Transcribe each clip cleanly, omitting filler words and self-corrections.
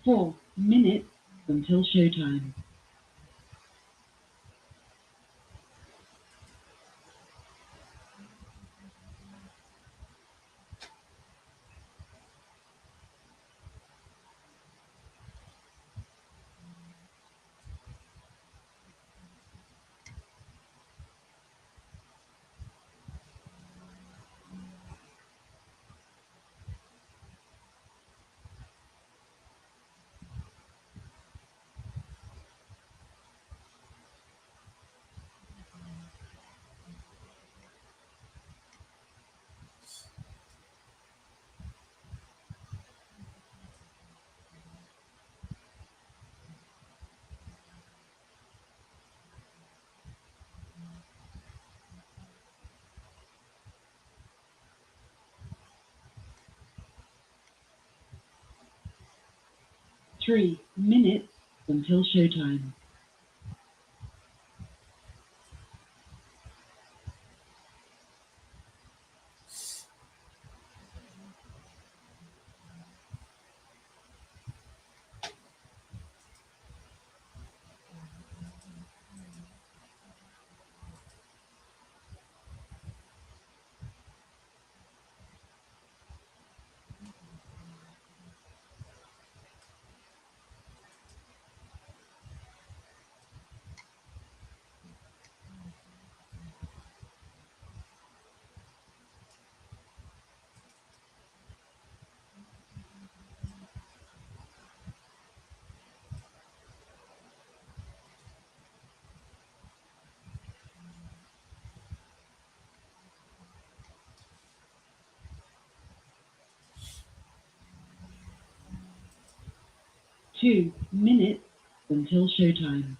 4 minutes until showtime. Three minutes until showtime. Two minutes until showtime.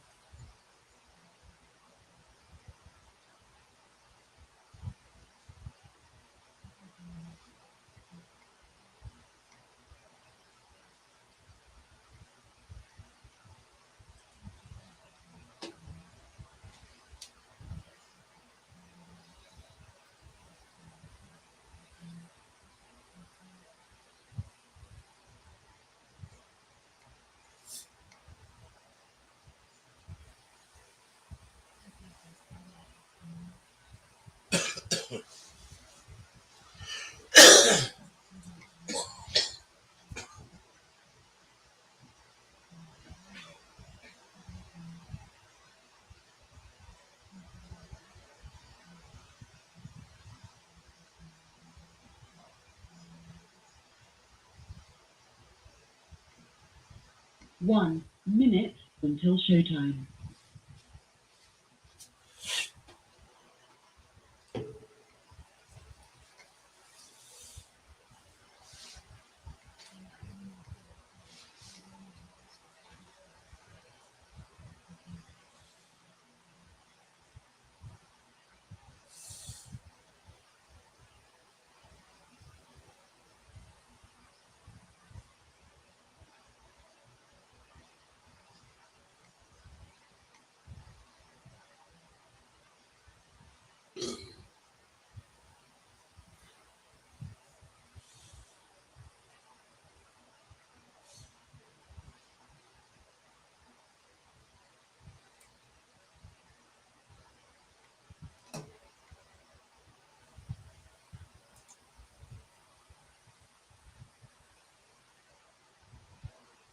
One minute until showtime.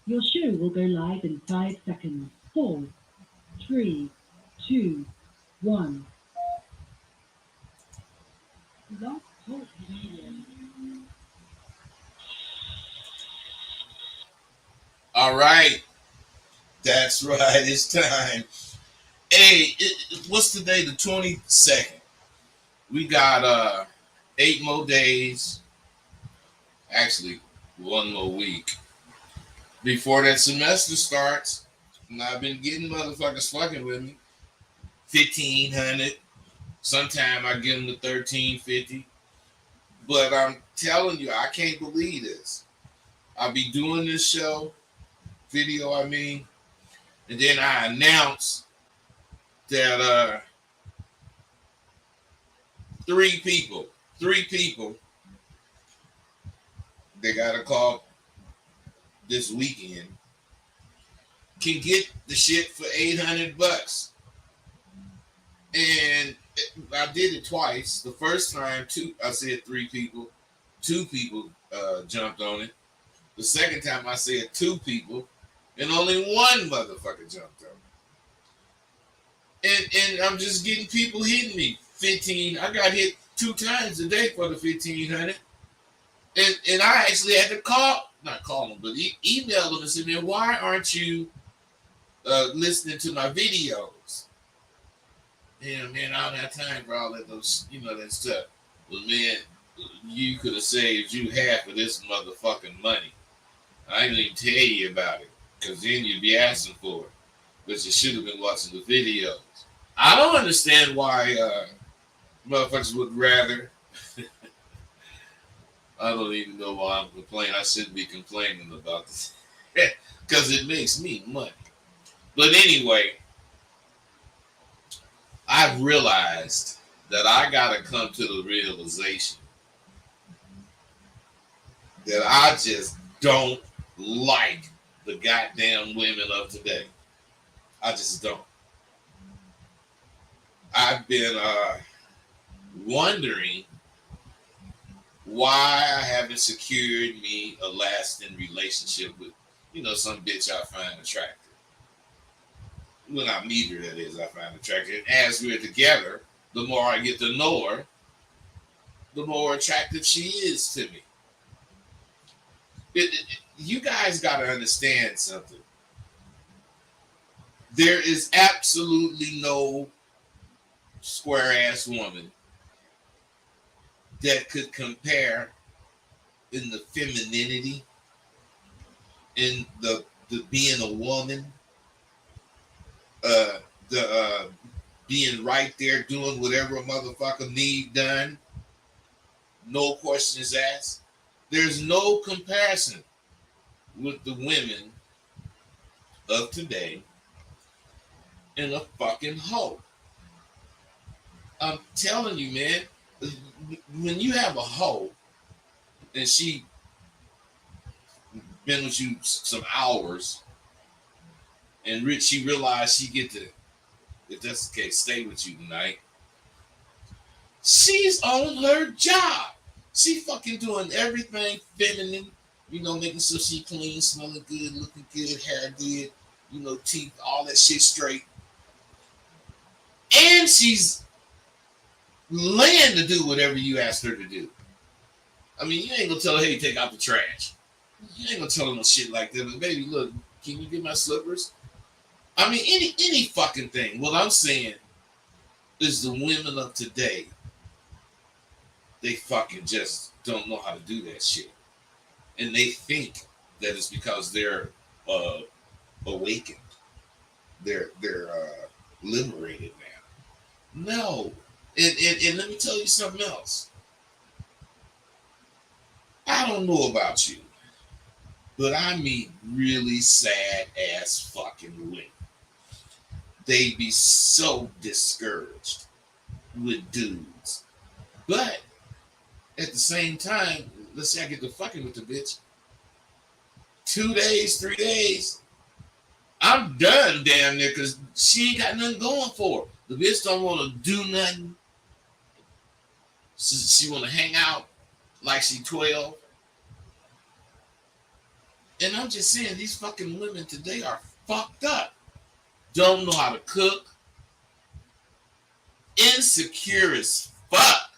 Your show will go live in 5 seconds. Four, three, two, one. Love Talk Radio. All right, that's right. It's time. Hey, what's today? The 22nd. We got 8 more days. Actually, one more week before that semester starts. And I've been getting motherfuckers fucking with me. 1,500. Sometime I give them the 1,350. But I'm telling you, I can't believe this. I'll be doing this video, I mean, and then I announce that three people, they got a call this weekend. can get the shit for $800. And I did it twice. The first time, I said 3 people, 2 people jumped on it. The second time I said 2 people, and only 1 motherfucker jumped on it. And I'm just getting people hitting me. 15. I got hit 2 times a day for the 1,500. And I actually had to not call them, but email them and say, man, why aren't you listening to my videos? Yeah, man, I don't have time for all that that stuff. Well, man, you could have saved you half of this motherfucking money. I didn't even tell you about it, because then you'd be asking for it. But you should have been watching the videos. I don't understand why motherfuckers would rather. I don't even know why I'm complaining. I shouldn't be complaining about this. Because it makes me money. But anyway, I've realized that I got to come to the realization that I just don't like the goddamn women of today. I just don't. I've been wondering why I haven't secured me a lasting relationship with, some bitch I find attractive. When I meet her, that is, I find attractive. And as we're together, the more I get to know her, the more attractive she is to me. You guys got to understand something. There is absolutely no square-ass woman that could compare in the femininity, in the being a woman, being right there doing whatever a motherfucker need done, no questions asked. There's no comparison with the women of today and a fucking hoe. I'm telling you, man, when you have a hoe and she been with you some hours and she realized she get to, if that's the case, stay with you tonight, she's on her job. She fucking doing everything feminine, making sure she clean, smelling good, looking good, hair good, teeth, all that shit straight. And she's laying to do whatever you asked her to do. I mean, you ain't gonna tell her, hey, take out the trash. You ain't gonna tell her no shit like that. But baby, look, can you get my slippers? I mean, any fucking thing. What I'm saying is the women of today, they fucking just don't know how to do that shit. And they think that it's because they're awakened. They're liberated now. No. And let me tell you something else. I don't know about you, but I meet really sad ass fucking women. They be so discouraged with dudes. But at the same time, let's say I get to fucking with the bitch. 2 days, 3 days, I'm done damn near, because she ain't got nothing going for her. The bitch don't want to do nothing. She want to hang out like she 12. And I'm just saying, these fucking women today are fucked up. Don't know how to cook. Insecure as fuck.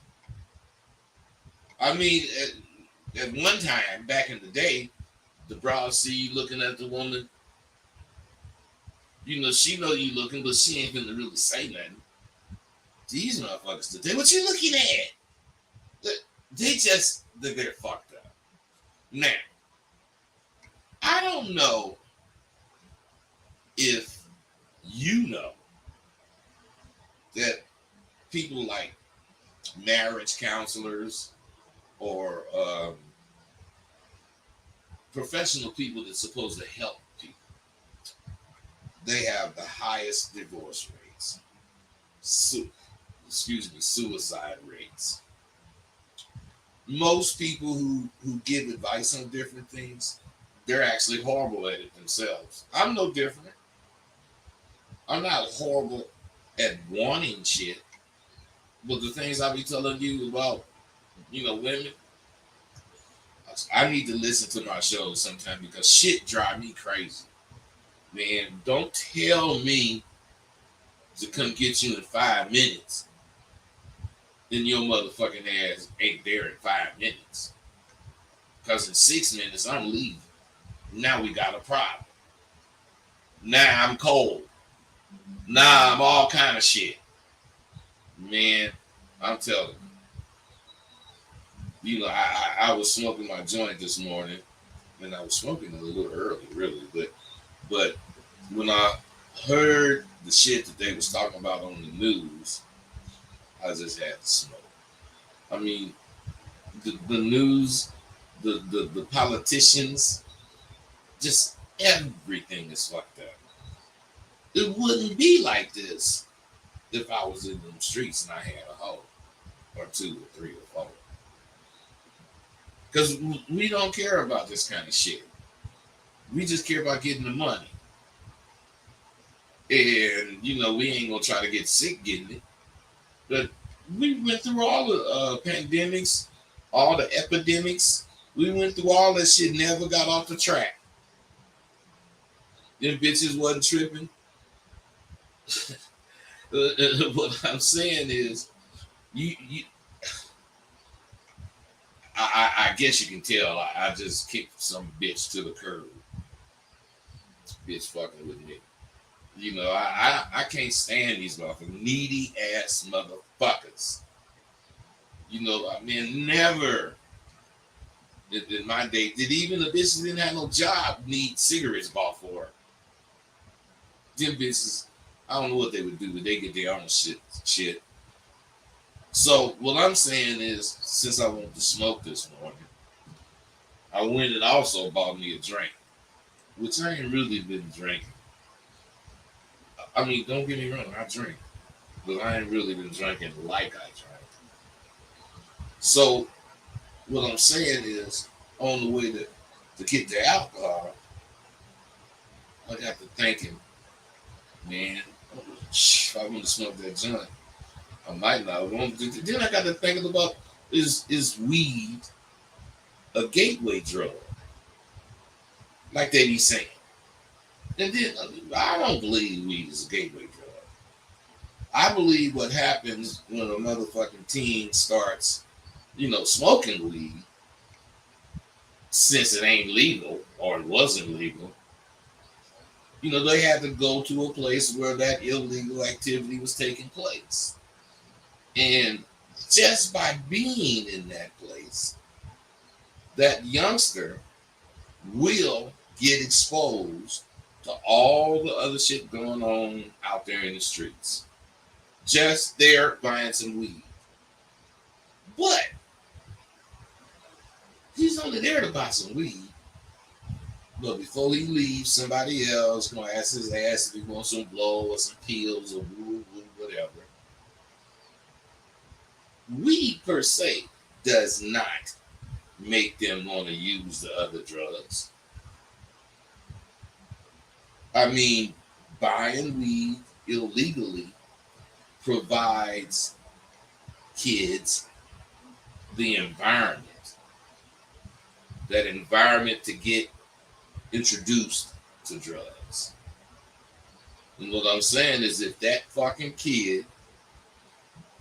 I mean, at one time, back in the day, the broad see you looking at the woman. She know you looking, but she ain't gonna really say nothing. These motherfuckers today, what you looking at? They're fucked up. Now, I don't know if you know that people like marriage counselors or professional people that's supposed to help people, they have the highest divorce rates, suicide rates. Most people who give advice on different things, they're actually horrible at it themselves. I'm no different. I'm not horrible at wanting shit, but the things I be telling you about, women, I need to listen to my shows sometime because shit drive me crazy. Man, don't tell me to come get you in 5 minutes, and your motherfucking ass ain't there in 5 minutes. Because in 6 minutes, I'm leaving. Now we got a problem. Now I'm cold. Now I'm all kind of shit. Man, I'm telling you. I was smoking my joint this morning, and I was smoking a little early, really. But when I heard the shit that they was talking about on the news, I just had to smoke. I mean, the news, the politicians, just everything is fucked up. It wouldn't be like this if I was in them streets and I had a hoe or two or three or four. Because we don't care about this kind of shit. We just care about getting the money. And, we ain't going to try to get sick getting it. But we went through all the pandemics, all the epidemics. We went through all that shit, never got off the track. Them bitches wasn't tripping. What I'm saying is, I guess you can tell I just kicked some bitch to the curb. Bitch fucking with me. I can't stand these motherfuckers, needy ass motherfuckers. I mean, never in my day did even the bitches didn't have no job need cigarettes bought for her. Them bitches, I don't know what they would do, but they get their own shit. So what I'm saying is, since I wanted to smoke this morning, I went and also bought me a drink, which I ain't really been drinking. I mean, don't get me wrong, I drink, but I ain't really been drinking like I drank. So what I'm saying is, on the way to get the alcohol, I got to thinking, man, if I want to smoke that joint, I might not want to. Then I got to thinking about, is weed a gateway drug? Like they be saying. And then I don't believe weed is a gateway drug. I believe what happens when a motherfucking teen starts, smoking weed, since it ain't legal or it wasn't legal, they had to go to a place where that illegal activity was taking place. And just by being in that place, that youngster will get exposed to all the other shit going on out there in the streets. Just there buying some weed. But he's only there to buy some weed. But before he leaves, somebody else gonna ask his ass if he wants some blow or some pills or whatever. Weed per se does not make them want to use the other drugs. I mean, buying weed illegally provides kids the environment. That environment to get introduced to drugs. And what I'm saying is, if that fucking kid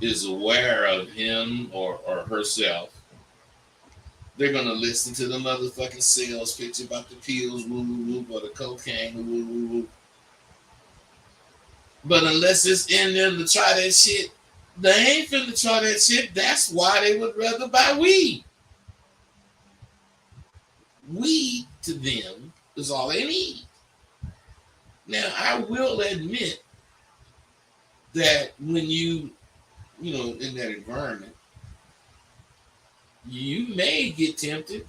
is aware of him or herself, they're gonna listen to the motherfucking sales pitch about the pills, or the cocaine, But unless it's in them to try that shit, they ain't finna try that shit. That's why they would rather buy weed. Weed to them is all they need. Now, I will admit that when you in that environment, you may get tempted.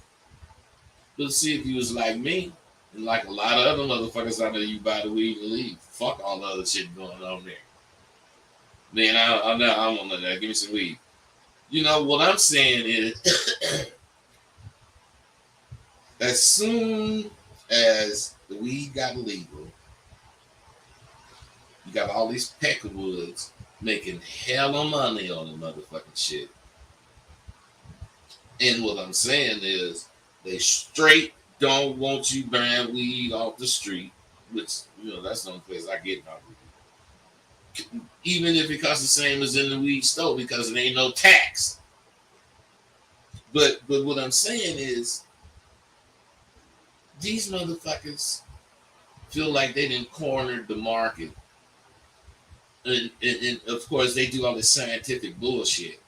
But see, if you was like me, and like a lot of other motherfuckers out there, you buy the weed and leave. Fuck all the other shit going on there. Man, I don't want that. Give me some weed. What I'm saying is, as soon as the weed got legal, You got all these peckerwoods making hella money on the motherfucking shit. And what I'm saying is, they straight don't want you buying weed off the street, which, that's the only place I get my weed. Even if it costs the same as in the weed store, because it ain't no tax. But what I'm saying is, these motherfuckers feel like they didn't corner the market. And of course, they do all this scientific bullshit.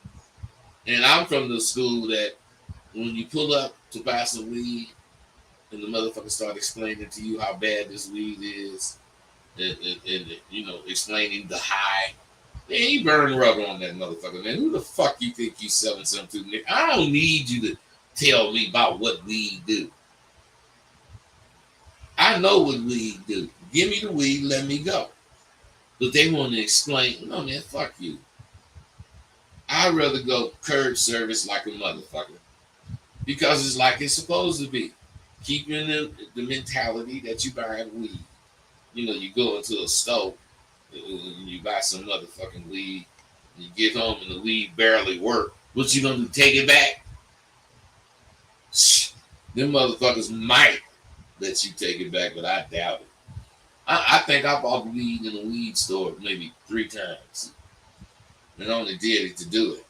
And I'm from the school that when you pull up to buy some weed, and the motherfucker start explaining to you how bad this weed is, and explaining the high. Man, he burn rubber on that motherfucker, man. Who the fuck you think you selling something to, nigga? I don't need you to tell me about what weed do. I know what weed do. Give me the weed, let me go. But they want to explain, no, man, fuck you. I'd rather go curb service like a motherfucker. Because it's like it's supposed to be. Keeping the mentality that you buying weed. You go into a store and you buy some motherfucking weed, and you get home and the weed barely work. What you gonna do? Take it back? Them motherfuckers might let you take it back, but I doubt it. I think I bought weed in a weed store maybe 3 times, and only did it to do it.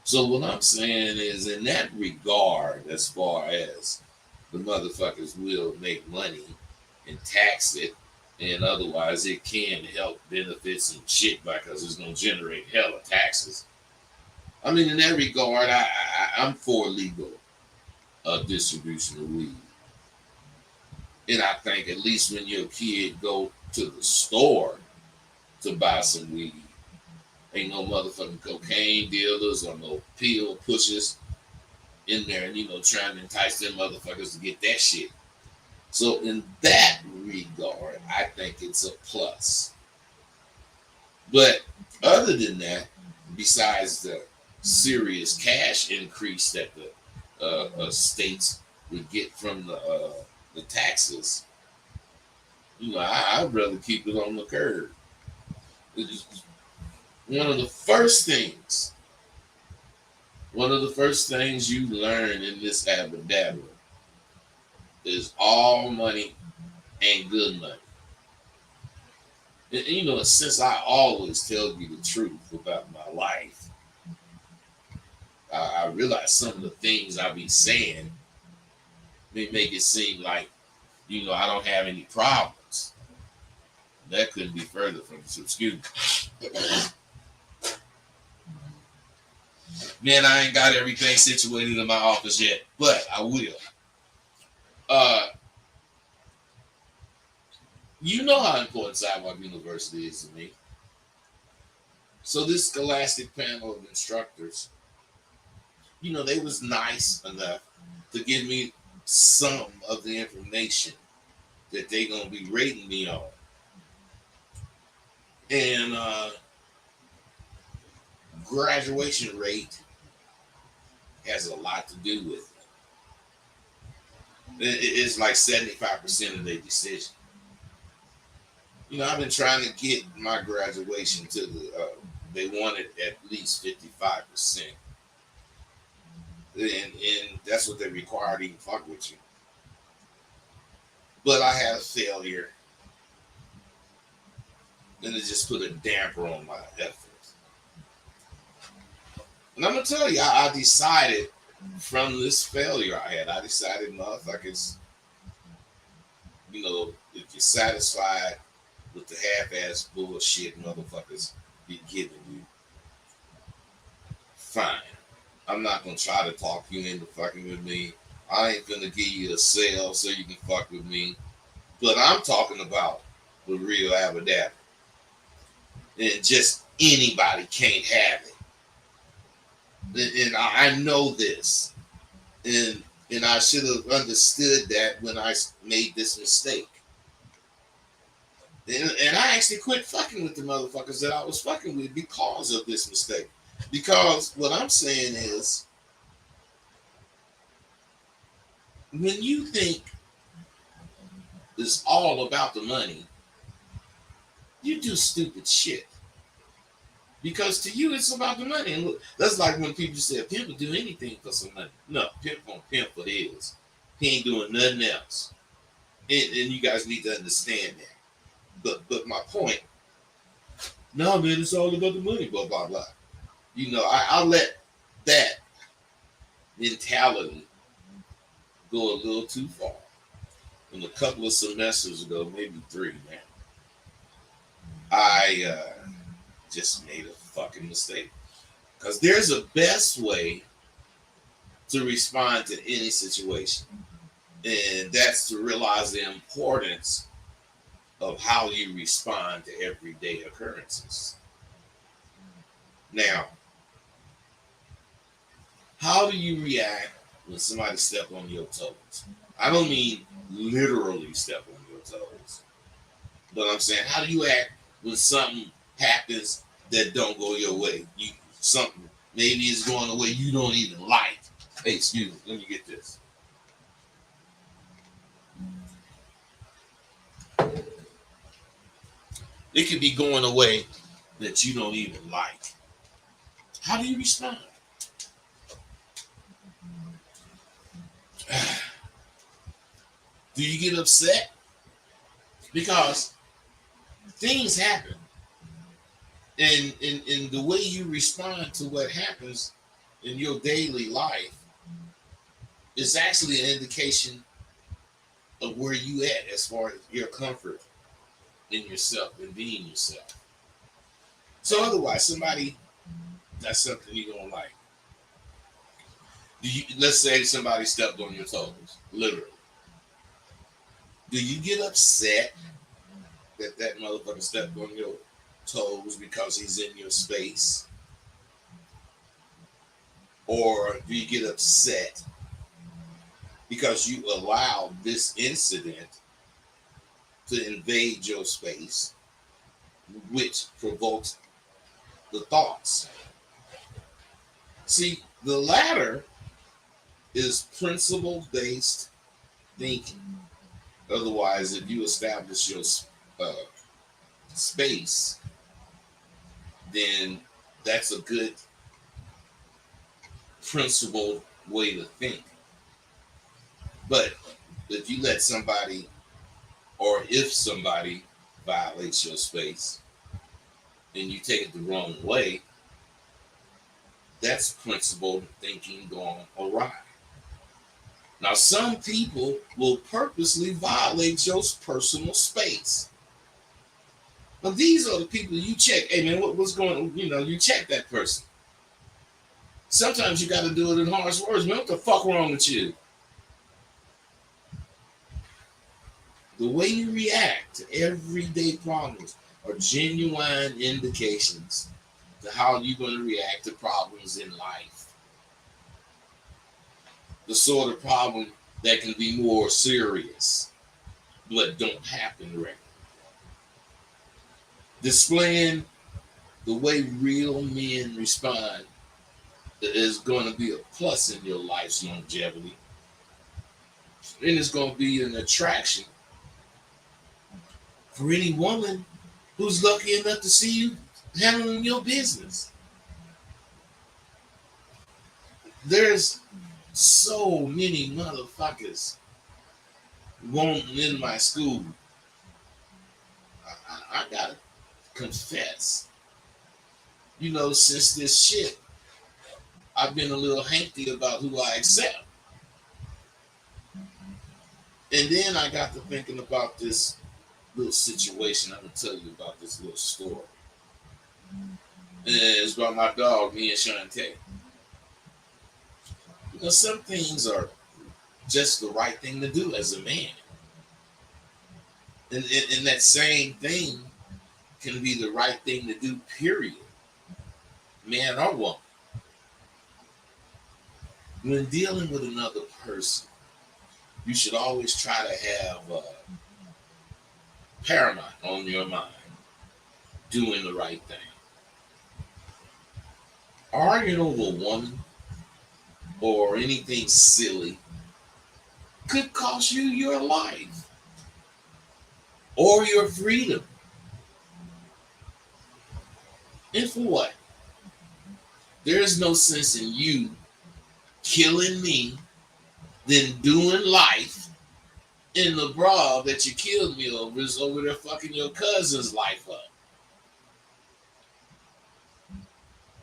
So what I'm saying is, in that regard, as far as the motherfuckers will make money and tax it, and otherwise it can help benefit some shit because it's going to generate hella taxes. I mean, in that regard, I'm for legal distribution of weed. And I think at least when your kid go to the store to buy some weed, ain't no motherfucking cocaine dealers or no pill pushers in there and, trying to entice them motherfuckers to get that shit. So in that regard, I think it's a plus. But other than that, besides the serious cash increase that the states would get from the taxes, I'd rather keep it on the curb. One of the first things you learn in this abracadabra is all money ain't good money. And since I always tell you the truth about my life, I realize some of the things I be saying may make it seem like, I don't have any problems. That couldn't be further from the truth. Excuse me. Man, I ain't got everything situated in my office yet, but I will. You know how important Sidewalk University is to me. So this scholastic panel of instructors, they was nice enough to give me some of the information that they gonna be rating me on. And graduation rate has a lot to do with it. It's like 75% of their decision. I've been trying to get my graduation to they wanted at least 55%. And that's what they required to even fuck with you. But I had a failure. And it just put a damper on my efforts. And I'm going to tell you, I decided from this failure I decided, motherfuckers, if you're satisfied with the half-ass bullshit motherfuckers be giving you, fine. I'm not going to try to talk you into fucking with me. I ain't going to give you a sale so you can fuck with me. But I'm talking about the real abracadabra. And just anybody can't have it. And I know this. And I should have understood that when I made this mistake. And I actually quit fucking with the motherfuckers that I was fucking with because of this mistake. Because what I'm saying is, when you think it's all about the money, you do stupid shit. Because to you, it's about the money. And look, that's like when people say, a pimp will do anything for some money. No, pimp won't pimp for his. He ain't doing nothing else. And you guys need to understand that. But my point, no, man, it's all about the money, blah, blah, blah. You know, I'll let that mentality go a little too far. And a couple of semesters ago, maybe 3 now, I just made a fucking mistake. Because there's a best way to respond to any situation. And that's to realize the importance of how you respond to everyday occurrences. Now, how do you react when somebody steps on your toes? I don't mean literally step on your toes. But I'm saying, how do you act when something happens that don't go your way? Something maybe is going the way you don't even like. Hey, excuse me, let me get this. It could be going a way that you don't even like. How do you respond? Do you get upset? Because things happen. And the way you respond to what happens in your daily life is actually an indication of where you at as far as your comfort in yourself and being yourself. So otherwise, somebody, that's something you don't like. Let's say somebody stepped on your toes, literally. Do you get upset that motherfucker stepped on your toes because he's in your space? Or do you get upset because you allowed this incident to invade your space, which provokes the thoughts? See, the latter is principle-based thinking. Otherwise, if you establish your space, then that's a good principled way to think. But if you let somebody, or if somebody violates your space and you take it the wrong way, that's principled thinking gone awry. Now, some people will purposely violate your personal space. Now, these are the people you check. Hey, man, what's going on? You know, you check that person. Sometimes you got to do it in harsh words. Man, what the fuck wrong with you? The way you react to everyday problems are genuine indications to how you're going to react to problems in life. The sort of problem that can be more serious, but don't happen regularly. Displaying the way real men respond is going to be a plus in your life's longevity. And it's going to be an attraction for any woman who's lucky enough to see you handling your business. There's so many motherfuckers wanting in my school. I gotta confess, you know, since this shit, I've been a little hanky about who I accept. And then I got to thinking about this little situation. I'm gonna tell you about this little story. And it's about my dog, me and Shantae. You know, some things are just the right thing to do as a man. And that same thing can be the right thing to do, period. Man or woman. When dealing with another person, you should always try to have paramount on your mind, doing the right thing. Arguing over a woman or anything silly could cost you your life or your freedom. And for what? There is no sense in you killing me than doing life in the brawl that you killed me over is over there fucking your cousin's life up.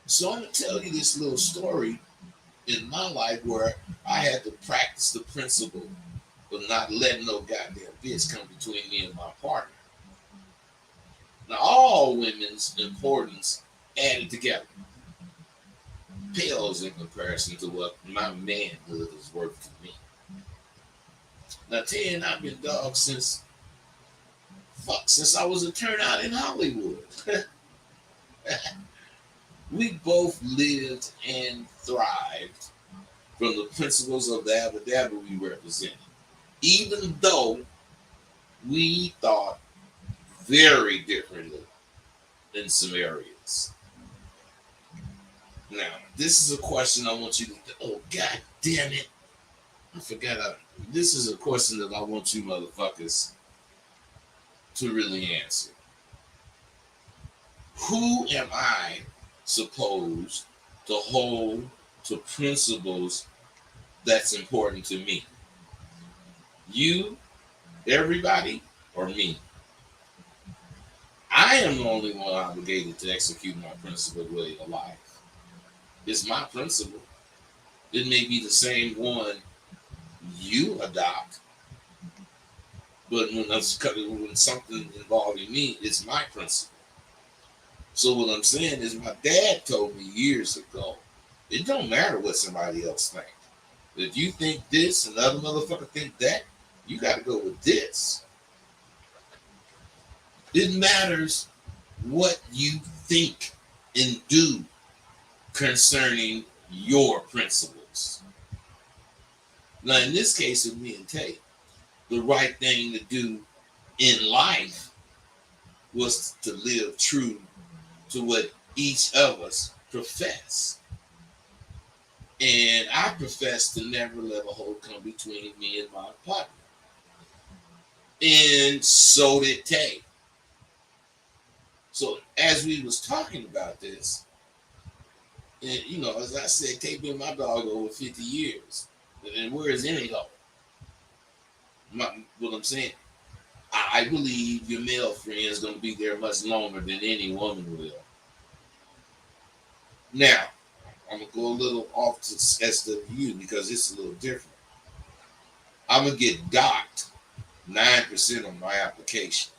So I'm gonna tell you this little story in my life where I had to practice the principle of not letting no goddamn bitch come between me and my partner. Now all women's importance added together pales in comparison to what my manhood is worth to me. Now, 10, I've been dog since I was a turnout in Hollywood. We both lived and thrived from the principles of the Abba we represented, even though we thought very differently in some areas. Now, this is a question I want you to. Oh, god damn it! I forgot. This is a question that I want you motherfuckers to really answer. Who am I supposed to hold to principles that's important to me? You, everybody, or me? I am the only one obligated to execute my principled way of life. It's my principle. It may be the same one you adopt, but when something involving me, it's my principle. So what I'm saying is my dad told me years ago, it don't matter what somebody else thinks. If you think this and the other motherfucker think that, you got to go with this. It matters what you think and do concerning your principles. Now, in this case of me and Tate, the right thing to do in life was to live true to what each of us profess. And I profess to never let a hole come between me and my partner. And so did Tay. So as we was talking about this, and as I said, Tay been my dog over 50 years. And where is any hole? What I'm saying, I believe your male friend is going to be there much longer than any woman will. Now, I'm going to go a little off to SWU because it's a little different. I'm going to get docked 9% on my application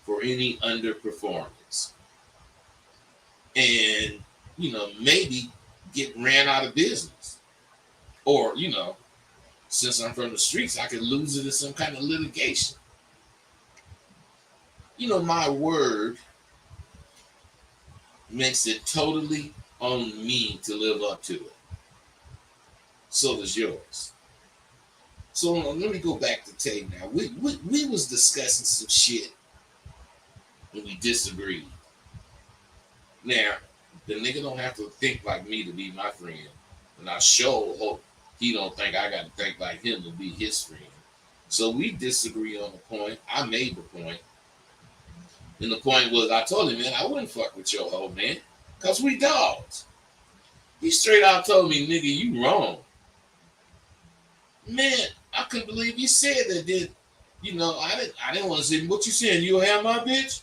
for any underperformance. And, maybe get ran out of business. Or, since I'm from the streets, I could lose it in some kind of litigation. My word makes it totally on me to live up to it. So does yours. So let me go back to Tay now. We was discussing some shit when we disagreed. Now, the nigga don't have to think like me to be my friend. And I sure hope he don't think I got to think like him to be his friend. So we disagree on the point. I made the point. And the point was, I told him, man, I wouldn't fuck with your hoe, man. Because we dogs. He straight out told me, nigga, you wrong. Man, I couldn't believe he said that. I didn't want to say, what you saying, you'll have my bitch?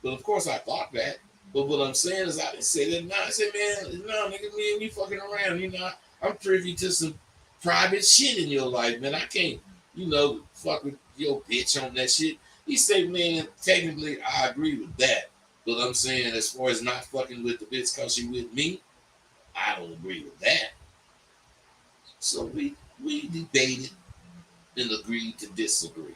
But of course I thought that. But what I'm saying is I didn't say that. No, I said, man, no, nigga, me and you fucking around. I'm privy to some private shit in your life, man. I can't, fuck with your bitch on that shit. He said, man, technically I agree with that. But I'm saying as far as not fucking with the bitch because she with me, I don't agree with that. So we debated and agreed to disagree.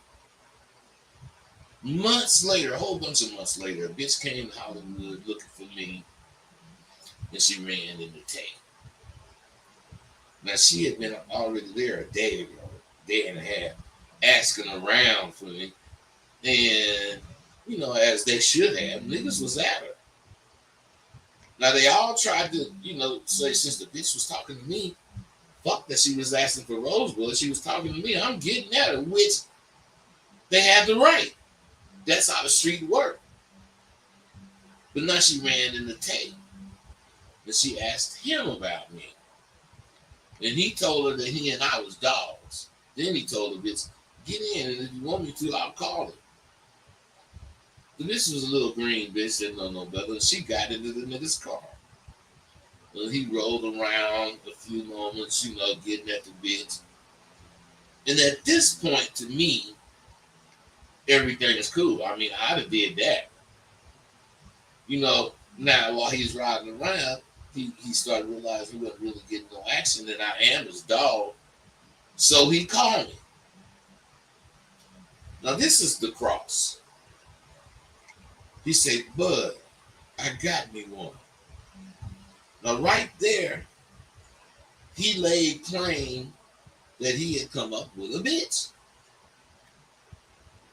Months later, a whole bunch of months later, a bitch came to Hollywood looking for me, and she ran into Tay. Now, she had been already there a day and a half, asking around for me. And, as they should have, niggas was at her. Now, they all tried to, say since the bitch was talking to me, fuck that she was asking for Rosebud. She was talking to me. I'm getting at her, which they have the right. That's how the street work. But now she ran into Tay. And she asked him about me. And he told her that he and I was dogs. Then he told her, bitch, get in, and if you want me to, I'll call him. The bitch was a little green bitch, didn't know no better, and she got into the nigga's car. And he rolled around a few moments, getting at the bitch. And at this point, to me, everything is cool. I mean, I'd have did that. Now while he's riding around, he started realizing he wasn't really getting no action, and I am his dog. So he called me. Now this is the cross. He said, Bud, I got me one. Now right there, he laid claim that he had come up with a bitch.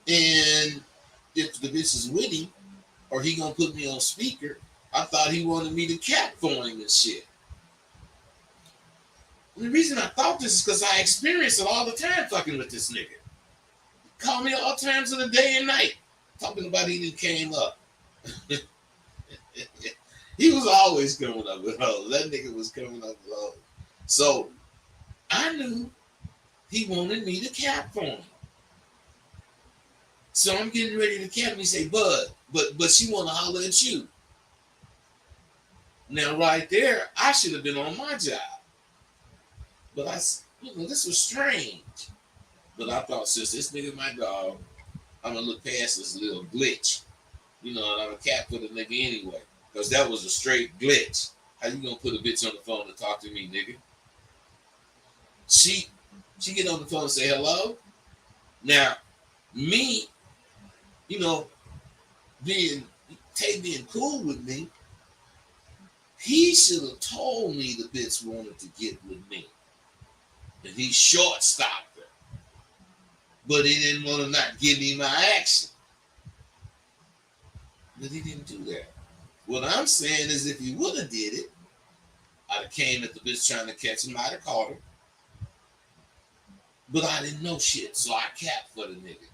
And if the bitch is with him, or he gonna put me on speaker, I thought he wanted me to cap for him and shit. And the reason I thought this is because I experience it all the time fucking with this nigga. Call me all times of the day and night, talking about he didn't came up. He was always coming up with hoes. That nigga was coming up with hoes. So I knew he wanted me to cap for him. So I'm getting ready to cap him. He say, Bud, but she want to holler at you. Now right there, I should have been on my job. But this was strange. But I thought, since this nigga my dog, I'm gonna look past this little glitch. And I'm a cap for the nigga anyway. Because that was a straight glitch. How you gonna put a bitch on the phone to talk to me, nigga? She get on the phone and say hello. Now, me, being cool with me, he should have told me the bitch wanted to get with me. And he short stopped her. But he didn't want to not give me my action. But he didn't do that. What I'm saying is, if he would have did it, I'd have came at the bitch trying to catch him, I'd have caught her. But I didn't know shit, so I capped for the nigga.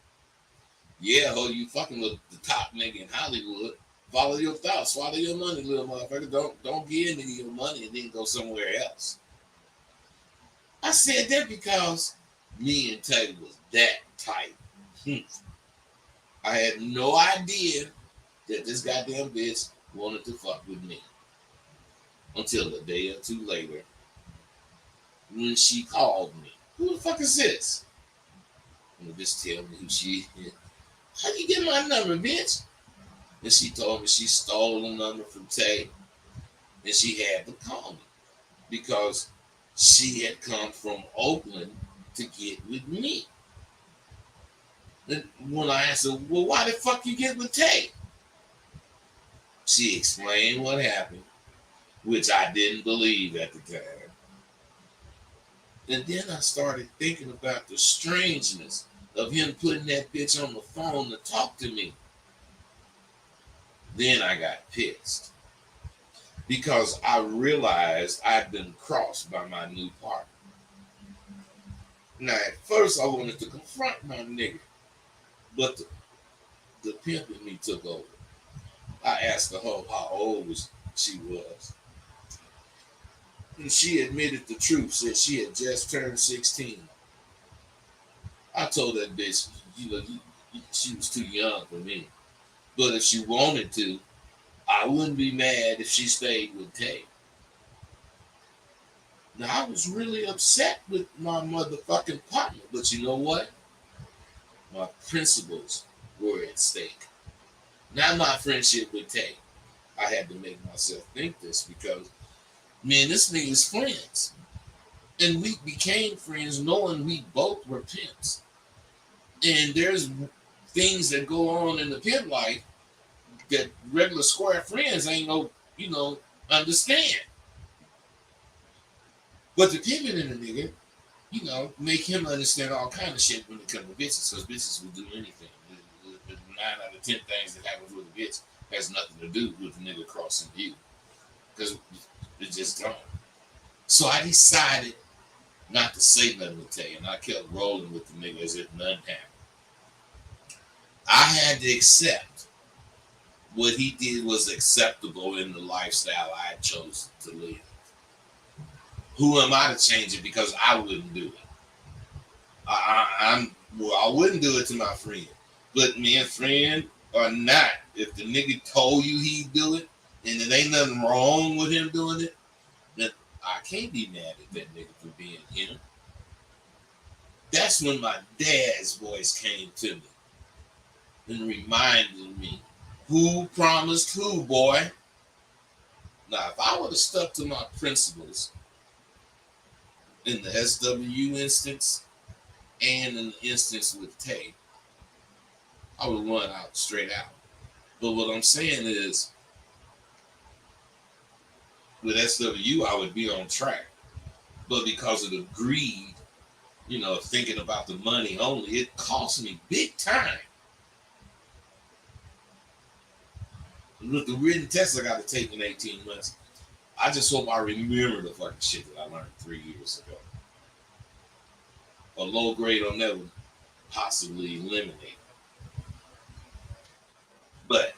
Yeah, ho, you fucking with the top nigga in Hollywood. Follow your thoughts, swallow your money, little motherfucker. Don't give nigga your money and then go somewhere else. I said that because me and Tay was that tight. I had no idea that this goddamn bitch wanted to fuck with me until a day or two later when she called me. Who the fuck is this? And the bitch tell me who she is. How you get my number, bitch? And she told me she stole the number from Tay and she had to call me because she had come from Oakland to get with me. And when I asked her, well, why the fuck you get with Tay? She explained what happened, which I didn't believe at the time. And then I started thinking about the strangeness of him putting that bitch on the phone to talk to me. Then I got pissed because I realized I'd been crossed by my new partner. Now, at first, I wanted to confront my nigga, but the pimp in me took over. I asked her how old she was. And she admitted the truth, said she had just turned 16. I told that bitch, she was too young for me. But if she wanted to, I wouldn't be mad if she stayed with Tay. Now, I was really upset with my motherfucking partner, but you know what? My principles were at stake. Not my friendship with Tay. I had to make myself think this because me and this nigga's friends. And we became friends knowing we both were pimps. And there's things that go on in the pimp life that regular square friends ain't understand. But the pimping in the nigga, make him understand all kind of shit when it comes to bitches, because bitches will do anything. The 9 out of 10 things that happens with a bitch has nothing to do with the nigga crossing you. Because it just don't. So I decided not to say nothing to Tay, and I kept rolling with the nigga as if nothing happened. I had to accept what he did was acceptable in the lifestyle I chose to live. Who am I to change it because I wouldn't do it? I wouldn't do it to my friend. But man, friend or not, if the nigga told you he'd do it and there ain't nothing wrong with him doing it, then I can't be mad at that nigga for being him. That's when my dad's voice came to me and reminded me who promised who, boy. Now, if I would have stuck to my principles in the SWU instance and in the instance with Tay, I would run out straight out. But what I'm saying is, with SWU, I would be on track. But because of the greed, thinking about the money only, it cost me big time. With the written test I got to take in 18 months, I just hope I remember the fucking shit that I learned 3 years ago. A low grade will never possibly eliminate. But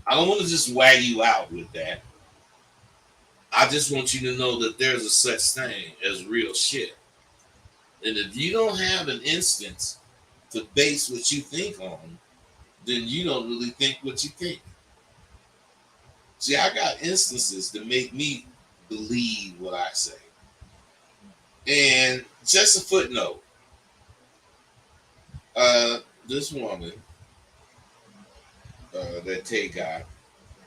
I don't want to just wag you out with that. I just want you to know that there's a such thing as real shit. And if you don't have an instance to base what you think on, then you don't really think what you think. See, I got instances to make me believe what I say. And just a footnote. This woman, that Tay got,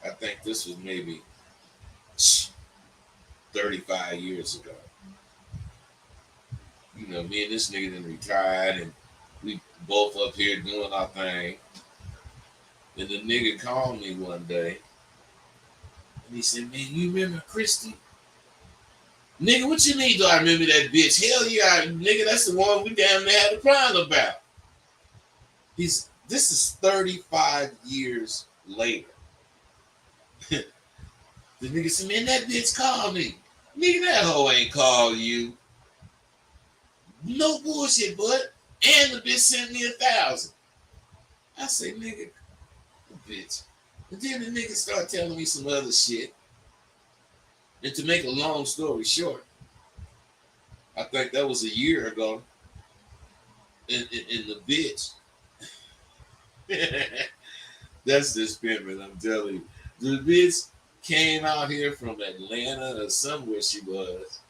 I think this was maybe 35 years ago. Me and this nigga then retired and we both up here doing our thing. And the nigga called me one day and he said, man, you remember Christy? Nigga, what you mean do I remember that bitch? Hell yeah, nigga, that's the one we damn near had a problem about. This is 35 years later. The nigga said, man, that bitch called me. Nigga, that hoe ain't called you. No bullshit, bud. And the bitch sent me 1,000. I say, nigga, bitch. And then the nigga start telling me some other shit. And to make a long story short, I think that was a year ago. And the bitch. That's this pimping, I'm telling you. The bitch came out here from Atlanta or somewhere she was.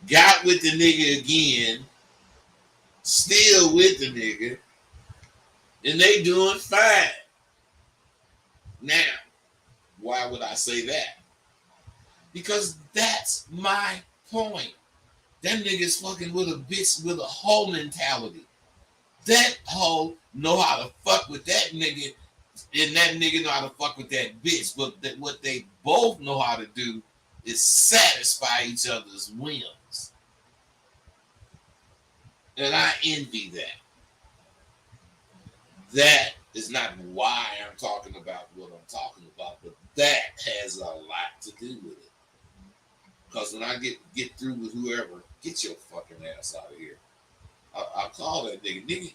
Got with the nigga again. Still with the nigga. And they doing fine. Now, why would I say that? Because that's my point. That nigga's fucking with a bitch with a hoe mentality. That hoe know how to fuck with that nigga, and that nigga know how to fuck with that bitch. But what they both know how to do is satisfy each other's whims. And I envy that. That is not why I'm talking about what I'm talking about, but that has a lot to do with it. Because when I get through with whoever, get your fucking ass out of here. I'll call that nigga. Nigga,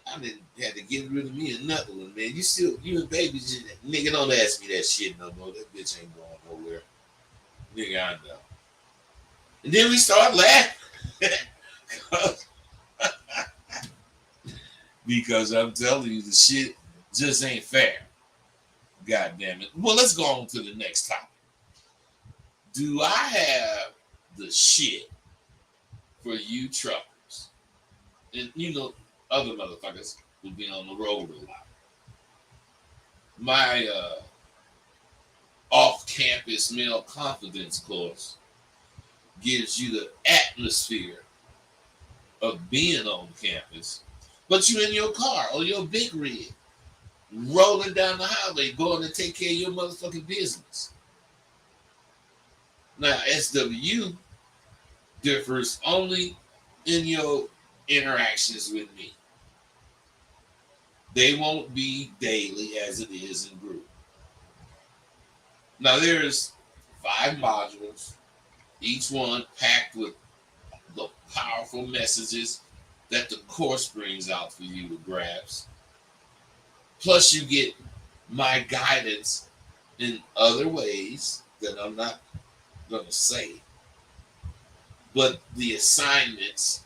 I didn't have to get rid of me another one, man. You and baby, nigga, don't ask me that shit no more. That bitch ain't going nowhere. Nigga, I know. And then we start laughing. Because I'm telling you, the shit just ain't fair. God damn it. Well, let's go on to the next topic. Do I have the shit for you truckers? And other motherfuckers who be on the road a lot. My off-campus male confidence course gives you the atmosphere of being on campus, but you in your car or your big rig, rolling down the highway, going to take care of your motherfucking business. Now, SWU differs only in your interactions with me. They won't be daily as it is in group. Now, there's 5 modules, each one packed with the powerful messages that the course brings out for you to grasp. Plus, you get my guidance in other ways that I'm not going to say. But the assignments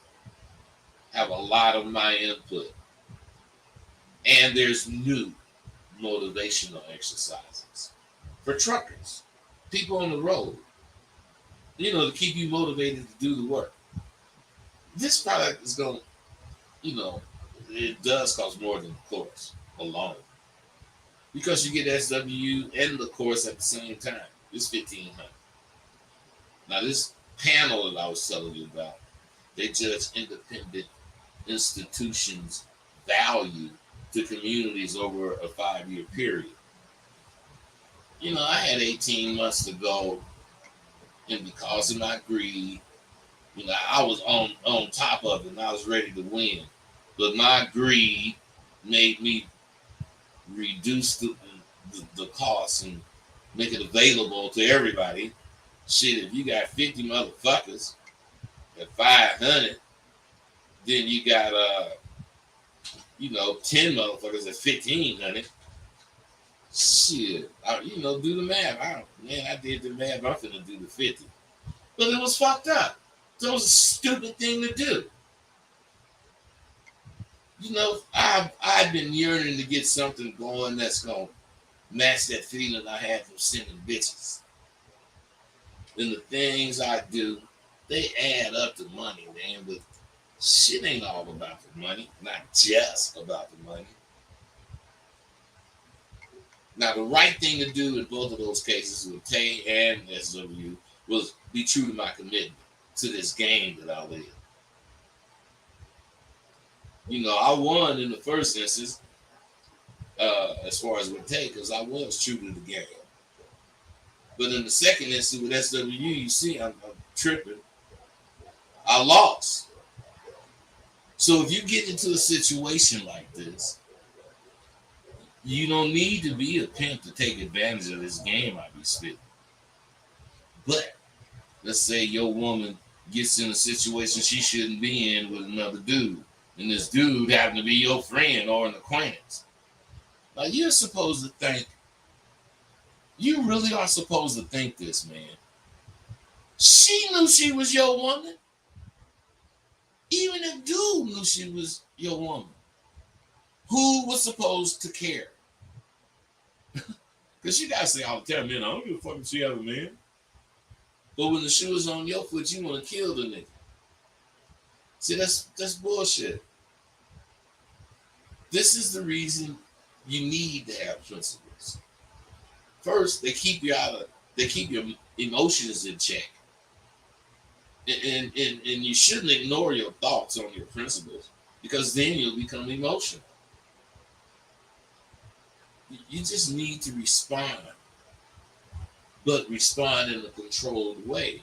have a lot of my input. And there's new motivational exercises for truckers, people on the road, to keep you motivated to do the work. This product is going to, it does cost more than the course alone. Because you get SWU and the course at the same time. It's $1,500. Now, this panel that I was telling you about, they judge independent institutions' value to communities over a 5-year period. I had 18 months to go, and because of my greed, I was on top of it, and I was ready to win. But my greed made me reduce the cost and make it available to everybody. Shit, if you got 50 motherfuckers at 500, then you got 10 motherfuckers at 1,500. Shit, do the math. I did the math. I'm finna do the 50. But it was fucked up. So it was a stupid thing to do. I've been yearning to get something going that's gonna match that feeling I had from sending bitches. And the things I do, they add up to money, man. But shit ain't all about the money. Not just about the money. Now, the right thing to do in both of those cases with Tay and SW was be true to my commitment to this game that I live. I won in the first instance as far as with Tay because I was true to the game. But in the second instance with SWU, you see I'm tripping. I lost. So if you get into a situation like this, you don't need to be a pimp to take advantage of this game I be spitting. But let's say your woman gets in a situation she shouldn't be in with another dude, and this dude happen to be your friend or an acquaintance. Now you're supposed to think, you really are supposed to think this, man. She knew she was your woman. Even if dude knew she was your woman, who was supposed to care? Because you gotta say all the time, man, I don't give a fuck if she have a man. But when the shoe is on your foot, you want to kill the nigga. See, that's bullshit. This is the reason you need to have principles. First, they keep your emotions in check. And you shouldn't ignore your thoughts on your principles because then you'll become emotional. You just need to respond, but respond in a controlled way.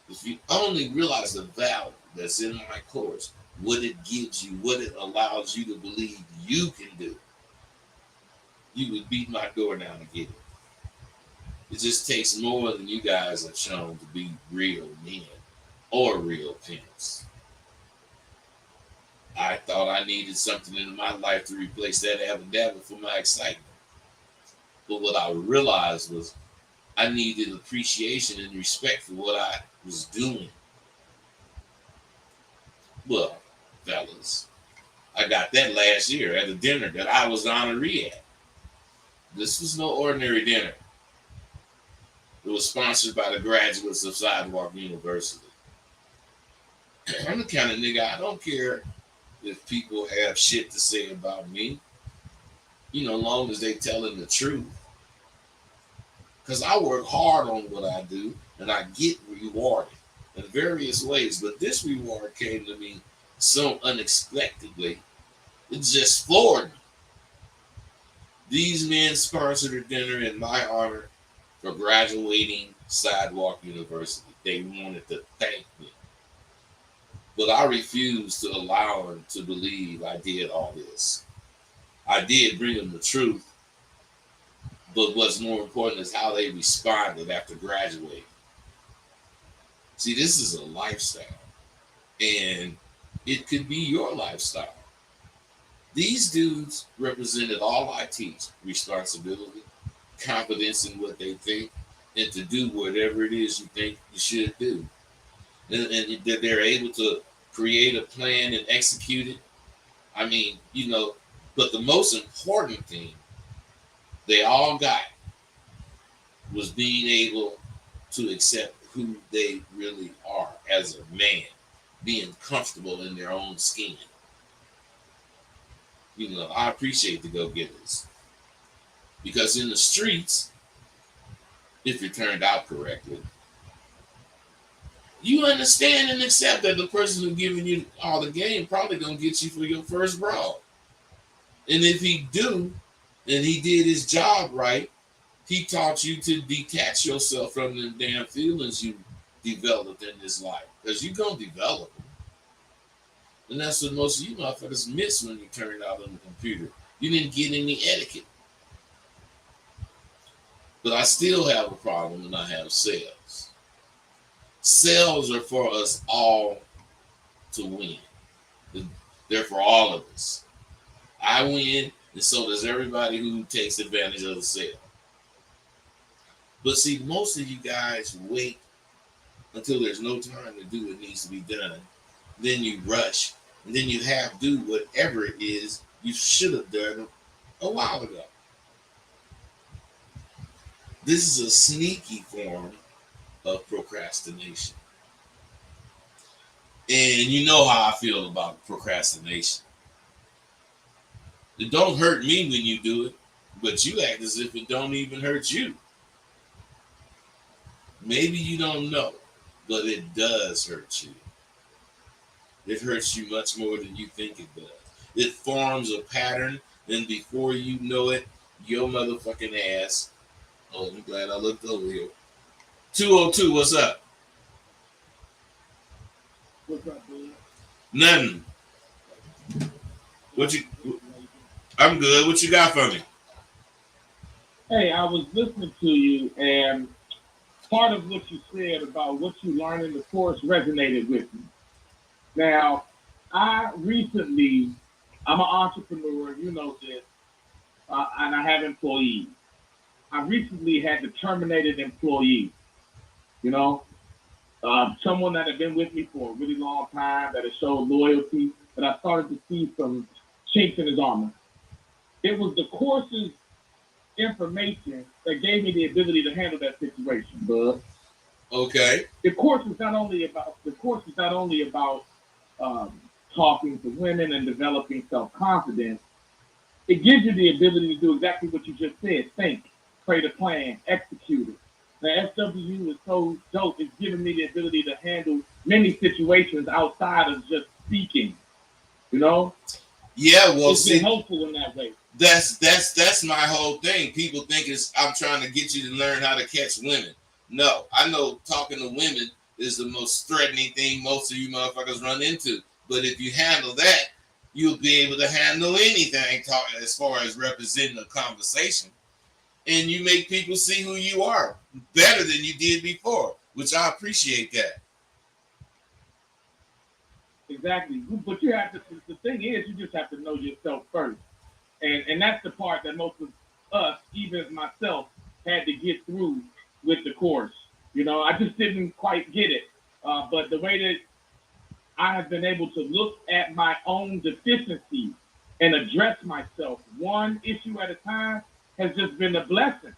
If you only realize the value that's in my course, what it gives you, what it allows you to believe you can do, you would beat my door down to get it. It just takes more than you guys have shown to be real men or real pimps. I thought I needed something in my life to replace that abba-dabba for my excitement. But what I realized was I needed appreciation and respect for what I was doing. Well, fellas, I got that last year at a dinner that I was honoree at. This was no ordinary dinner. It was sponsored by the graduates of Sidewalk University. I'm the kind of nigga, I don't care if people have shit to say about me, long as they telling the truth. Because I work hard on what I do, and I get rewarded in various ways. But this reward came to me so unexpectedly, it just floored me. These men sponsored a dinner in my honor for graduating Sidewalk University. They wanted to thank me. But I refused to allow them to believe I did all this. I did bring them the truth, but what's more important is how they responded after graduating. See, this is a lifestyle, and it could be your lifestyle. These dudes represented all I teach: responsibility, confidence in what they think, and to do whatever it is you think you should do. And that they're able to create a plan and execute it. I mean, but the most important thing they all got was being able to accept who they really are as a man, being comfortable in their own skin. I appreciate the go-getters because in the streets, if it turned out correctly, you understand and accept that the person who's giving you all the game probably gonna get you for your first brawl. And if he do, and he did his job right, he taught you to detach yourself from the damn feelings you developed in this life. Because you're gonna develop them. And that's what most of you motherfuckers miss when you turned out on the computer. You didn't get any etiquette. But I still have a problem when I have sales. Sales are for us all to win. They're for all of us. I win, and so does everybody who takes advantage of the sale. But see, most of you guys wait until there's no time to do what needs to be done. Then you rush, and then you have to do whatever it is you should have done a while ago. This is a sneaky form of procrastination. And you know how I feel about procrastination. It don't hurt me when you do it, but you act as if it don't even hurt you. Maybe you don't know, but it does hurt you. It hurts you much more than you think it does. It forms a pattern, and before you know it, your motherfucking ass. Oh, I'm glad I looked over here. 202, what's up? What's up, dude? Nothing. I'm good. What you got for me? Hey, I was listening to you, and part of what you said about what you learned in the course resonated with me. Now, I'm an entrepreneur, you know this, and I have employees. I recently had to terminate an employee, someone that had been with me for a really long time, that had showed loyalty, that I started to see some chinks in his armor. It was the course's information that gave me the ability to handle that situation, bud. Okay. The course is not only about talking to women and developing self-confidence. It gives you the ability to do exactly what you just said: think, create a plan, execute it. The SWU is so dope. It's giving me the ability to handle many situations outside of just speaking. Yeah, well, it's been helpful in that way. That's my whole thing. People think I'm trying to get you to learn how to catch women. No, I know talking to women is the most threatening thing most of you motherfuckers run into. But if you handle that, you'll be able to handle anything as far as representing a conversation. And you make people see who you are better than you did before, which I appreciate that. Exactly. But you have to, the thing is, you just have to know yourself first. And that's the part that most of us, even myself, had to get through with the course. I just didn't quite get it. But the way that I have been able to look at my own deficiencies and address myself one issue at a time has just been a blessing,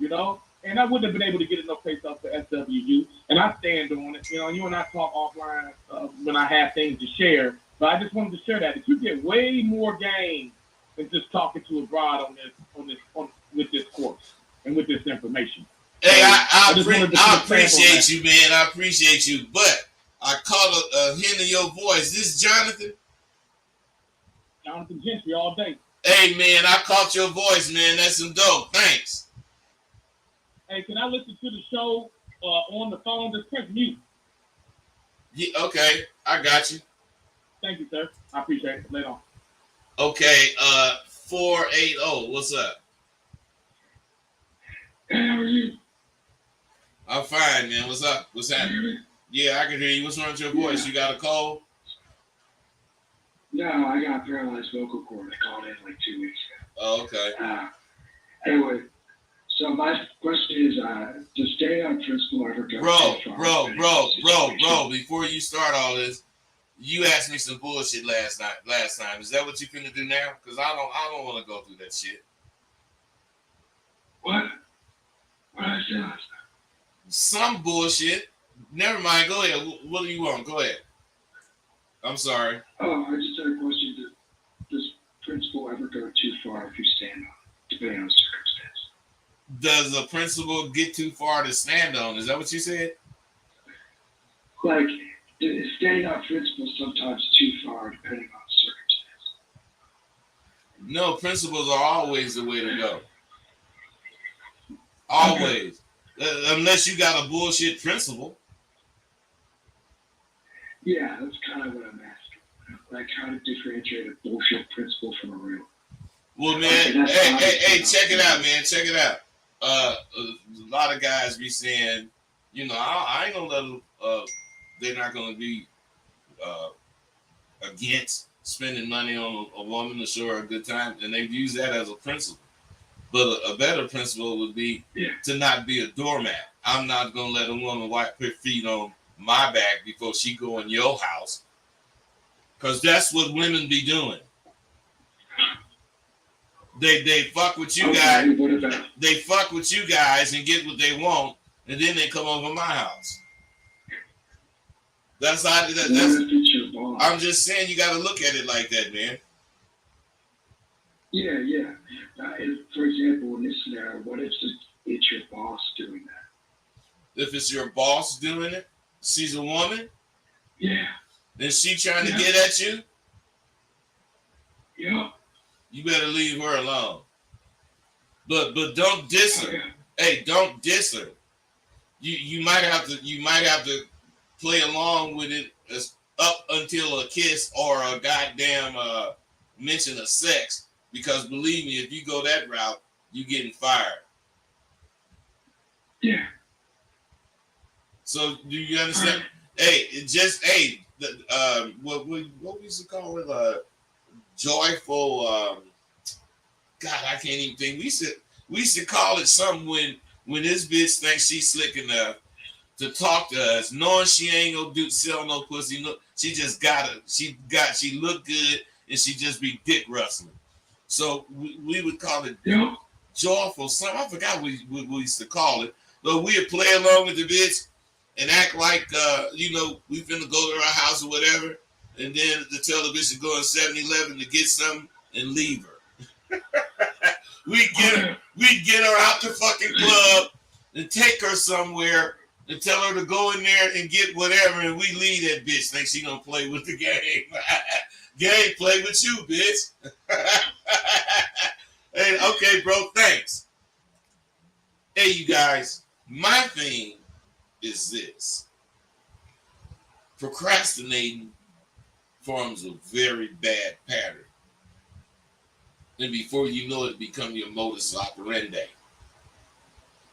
And I wouldn't have been able to get it no place else for SWU. And I stand on it. You and I talk offline when I have things to share. But I just wanted to share that you get way more gain than just talking to a broad with this course and with this information. Hey, I appreciate you, man. I appreciate you. But I caught a hint of your voice. This is Jonathan? Jonathan Gentry all day. Hey, man, I caught your voice, man. That's some dope. Thanks. Hey, can I listen to the show on the phone? Just press mute. Yeah, okay. I got you. Thank you, sir. I appreciate it. Later on. Okay, 480. What's up? How are you? I'm fine, man. What's up? What's happening? Yeah, I can hear you. What's wrong with your voice? You got a cold? No, No, I got paralyzed vocal cord. I called in like 2 weeks ago. Oh, okay. Anyway, so my question is, does staying on principle ever go too far? Bro, before you start all this, you asked me some bullshit last time. Is that what you finna do now? Because I don't want to go through that shit. What? What did I say last time? Some bullshit. Never mind. Go ahead. What do you want? Go ahead. I'm sorry. Oh, I just had a question. Does principle ever go too far if you stand on it, depending on the circumstance? Does a principle get too far to stand on? Is that what you said? Like, is staying on principle sometimes too far depending on the circumstance? No, principles are always the way to go. Always. Unless you got a bullshit principle. Yeah, that's kind of what I'm asking. Like, how to differentiate a bullshit principle from a real. Well, man, hey, check it out, man. Check it out. A lot of guys be saying, you know, I ain't gonna let them, they're not gonna be against spending money on a woman to show her a good time, and they've used that as a principle. But a better principle would be to not be a doormat. I'm not gonna let a woman wipe her feet on my back before she go in your house, because that's what women be doing. They fuck with you guys. They fuck with you guys and get what they want, and then they come over my house. That's not. I'm just saying you got to look at it like that, man. Yeah. For example, in this scenario, what if it's your boss doing that? If it's your boss doing it, she's a woman. Yeah. Then she trying to get at you. Yeah. You better leave her alone. But don't diss her. Hey, don't diss her. You might have to play along with it as up until a kiss or a goddamn mention of sex. Because believe me, if you go that route, you getting fired. Yeah. So do you understand? What we used to call it joyful. God, I can't even think. We used to call it something when this bitch thinks she's slick enough to talk to us, knowing she ain't gonna sell no pussy. No, she just she look good and she just be dick rustling. So we would call it joyful something. I forgot what we used to call it, but we'd play along with the bitch and act like we finna go to our house or whatever, and then to tell the bitch to go in 7-Eleven to get something and leave her. We'd get her out the fucking club and take her somewhere and tell her to go in there and get whatever, and we leave that bitch. Think she gonna play with the game. Game play with you, bitch. Hey, okay, bro, thanks. Hey, you guys, my thing is this. Procrastinating forms a very bad pattern. And before you know it, become your modus operandi.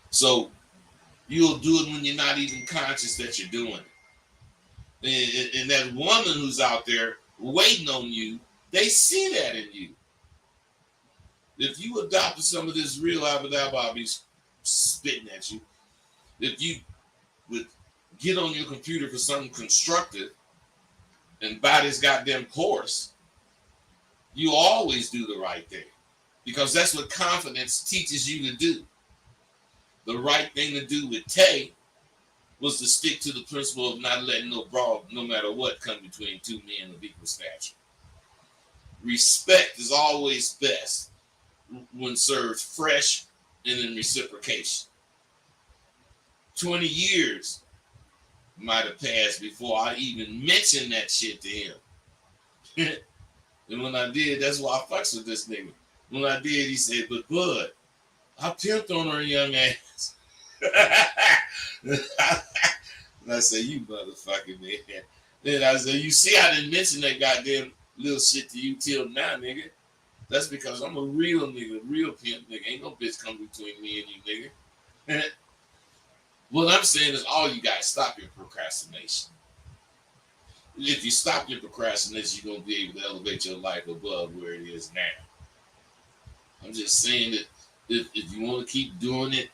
So you'll do it when you're not even conscious that you're doing it. And that woman who's out there waiting on you, they see that in you. If you adopted some of this real I'll be spitting at you. If you would get on your computer for something constructive and buy this goddamn course, you always do the right thing. Because that's what confidence teaches you to do. The right thing to do with Tay was to stick to the principle of not letting no brawl, no matter what, come between two men of equal stature. Respect is always best when served fresh and in reciprocation. 20 years might have passed before I even mentioned that shit to him. And when I did, that's why I fucks with this nigga. When I did, he said, "But Bud, I pimped on her young ass." And I said, "You motherfucking man." Then I said, "You see, I didn't mention that goddamn little shit to you till now, nigga. That's because I'm a real nigga, real pimp nigga. Ain't no bitch come between me and you, nigga." What I'm saying is all you guys stop your procrastination. If you stop your procrastination, you're gonna be able to elevate your life above where it is now. I'm just saying that if you want to keep doing it,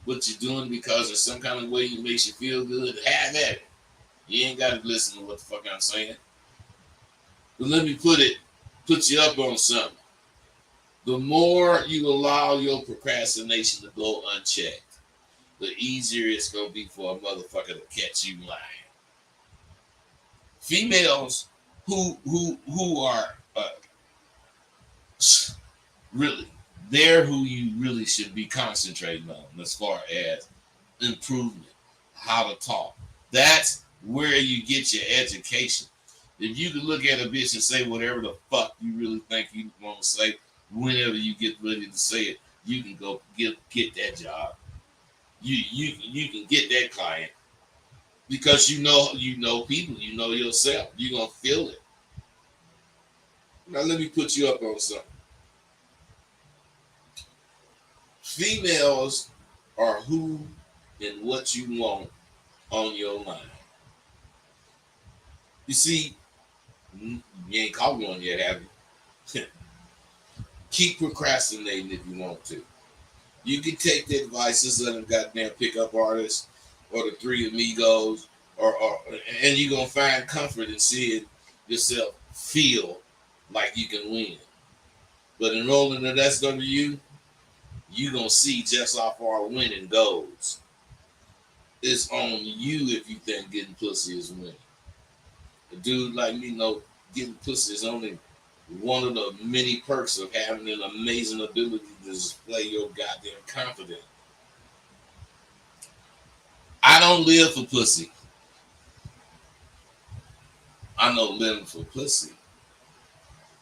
what you're doing because in some kind of way it makes you feel good, have at it. You ain't got to listen to what the fuck I'm saying. But let me put you up on something. The more you allow your procrastination to go unchecked, the easier it's gonna be for a motherfucker to catch you lying. Females who are really, they're who you really should be concentrating on as far as improvement, how to talk. That's where you get your education. If you can look at a bitch and say whatever the fuck you really think you want to say, whenever you get ready to say it, you can go get that job. You can get that client because you know people, you know yourself. You're gonna feel it. Now let me put you up on something. Females are who and what you want on your mind. You see, you ain't caught one yet, have you? Keep procrastinating if you want to. You can take the advices of them goddamn pickup artists or the Three Amigos, and you're gonna find comfort in seeing yourself feel like you can win. But in rolling the SWU, you're gonna see just how far winning goes. It's on you if you think getting pussy is winning. A dude like me know getting pussy is only one of the many perks of having an amazing ability to display your goddamn confidence. I don't live for pussy. I know living for pussy,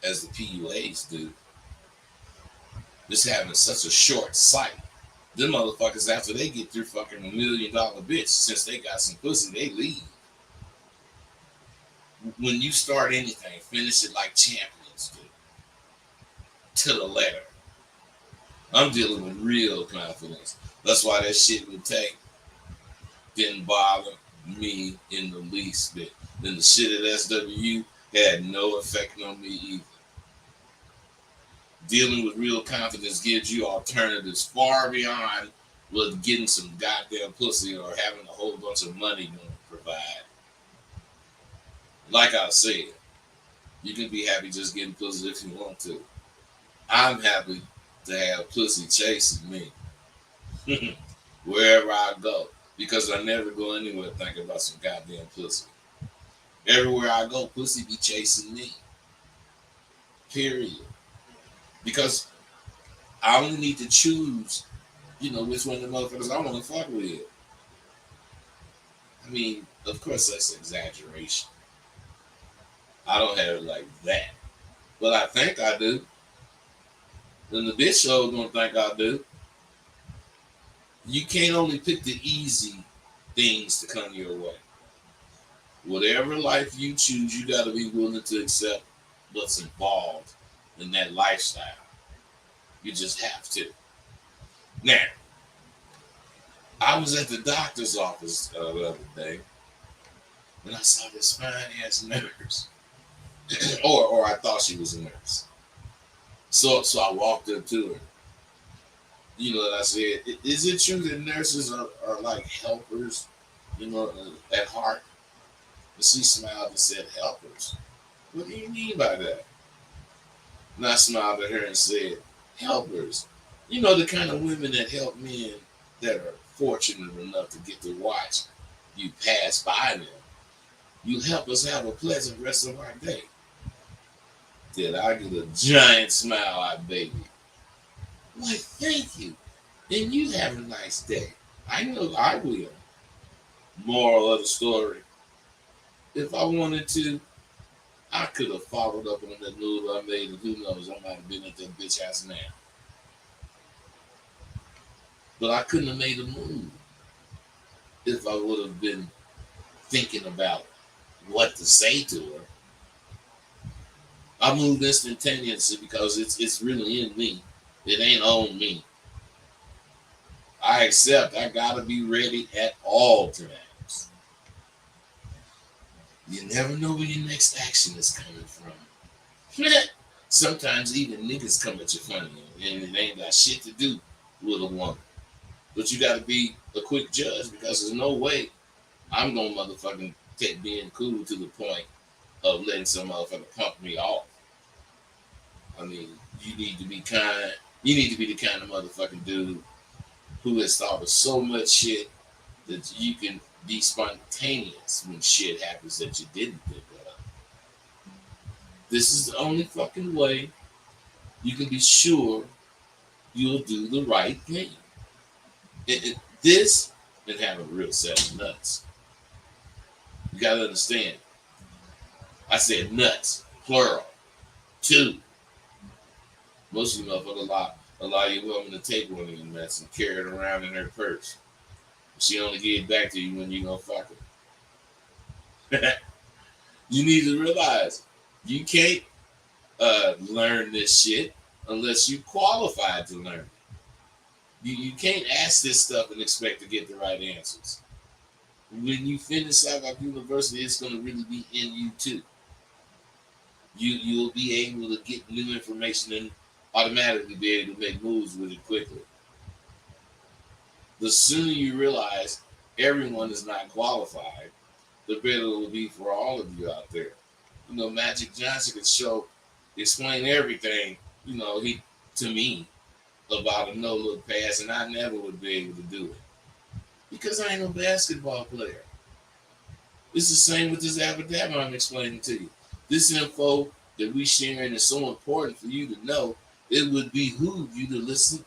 as the PUAs do, is having such a short sight. Them motherfuckers, after they get through fucking $1 million bitch, since they got some pussy, they leave. When you start anything, finish it like champions do. To the letter. I'm dealing with real confidence. That's why that shit would take didn't bother me in the least bit. Then the shit at SWU had no effect on me either. Dealing with real confidence gives you alternatives far beyond what getting some goddamn pussy or having a whole bunch of money going to provide. Like I said, you can be happy just getting pussy if you want to. I'm happy to have pussy chasing me wherever I go because I never go anywhere thinking about some goddamn pussy. Everywhere I go, pussy be chasing me. Period. Because I only need to choose, which one of the motherfuckers I want to fuck with. I mean, of course, that's an exaggeration. I don't have it like that. But I think I do. Then the bitch show gonna think I do. You can't only pick the easy things to come your way. Whatever life you choose, you gotta be willing to accept what's involved in that lifestyle. You just have to. Now, I was at the doctor's office the other day, and I saw this fine-ass nurse. or I thought she was a nurse. So I walked up to her. And I said, is it true that nurses are like helpers, at heart? And she smiled and said, helpers? What do you mean by that? And I smiled at her and said, helpers. The kind of women that help men that are fortunate enough to get to watch you pass by them. You help us have a pleasant rest of our day. Did I get a giant smile out, baby? Why, thank you. And you have a nice day. I know I will. Moral of the story. If I wanted to, I could have followed up on that move I made, and who knows, I might have been at that bitch house now. But I couldn't have made a move if I would have been thinking about what to say to her. I moved instantaneously because it's really in me. It ain't on me. I accept I gotta be ready at all times. You never know where your next action is coming from. Sometimes even niggas come at you funny and it ain't got shit to do with a woman. But you gotta be a quick judge because there's no way I'm gonna motherfucking take being cool to the point of letting some motherfucker pump me off. I mean, you need to be kind. You need to be the kind of motherfucking dude who has thought of so much shit that you can be spontaneous when shit happens that you didn't think of. This is the only fucking way you can be sure you'll do the right thing. This and have a real set of nuts. You gotta understand. I said nuts, plural, two. Most of you motherfuckers allow your woman to take one of your nuts and carry it around in her purse. She only get back to you when you gonna fuck her. You need to realize you can't learn this shit unless you qualified to learn it. You can't ask this stuff and expect to get the right answers. When you finish Southwark University, it's going to really be in you too. You'll be able to get new information and automatically be able to make moves with it quickly. The sooner you realize everyone is not qualified, the better it will be for all of you out there. You know, Magic Johnson could explain everything, he to me about a no-look pass, and I never would be able to do it. Because I ain't no basketball player. It's the same with this affidavit I'm explaining to you. This info that we sharing is so important for you to know, it would behoove you to listen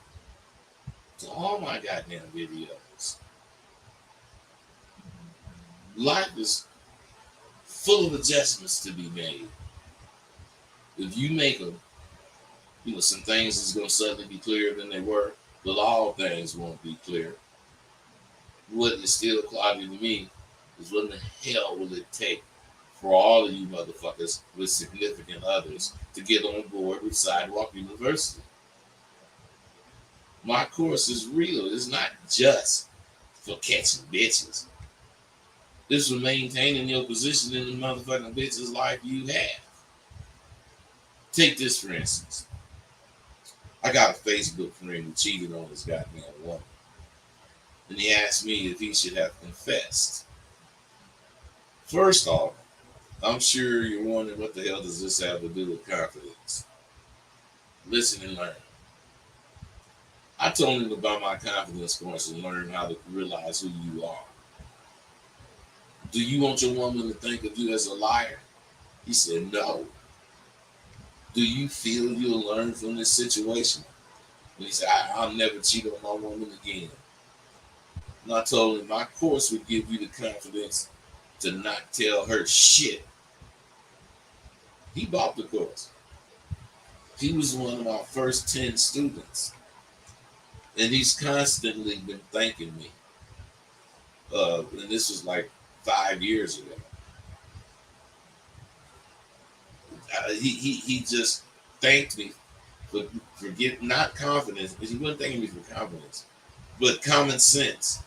to all my goddamn videos. Life is full of adjustments to be made. If you make them, some things is going to suddenly be clearer than they were, but all things won't be clear. What is still cloudy to me is what in the hell will it take for all of you motherfuckers with significant others to get on board with Sidewalk University? My course is real. It's not just for catching bitches. It's for maintaining your position in the motherfucking bitch's life you have. Take this for instance. I got a Facebook friend who cheated on his goddamn woman. And he asked me if he should have confessed. First off, I'm sure you're wondering what the hell does this have to do with confidence? Listen and learn. I told him about my confidence course and learn how to realize who you are. Do you want your woman to think of you as a liar? He said, no. Do you feel you'll learn from this situation? And he said, I'll never cheat on my woman again. And I told him my course would give you the confidence to not tell her shit. He bought the course. He was one of my first 10 students. And he's constantly been thanking me. And this was like 5 years ago. He just thanked me for getting, not confidence, because he wasn't thanking me for confidence, but common sense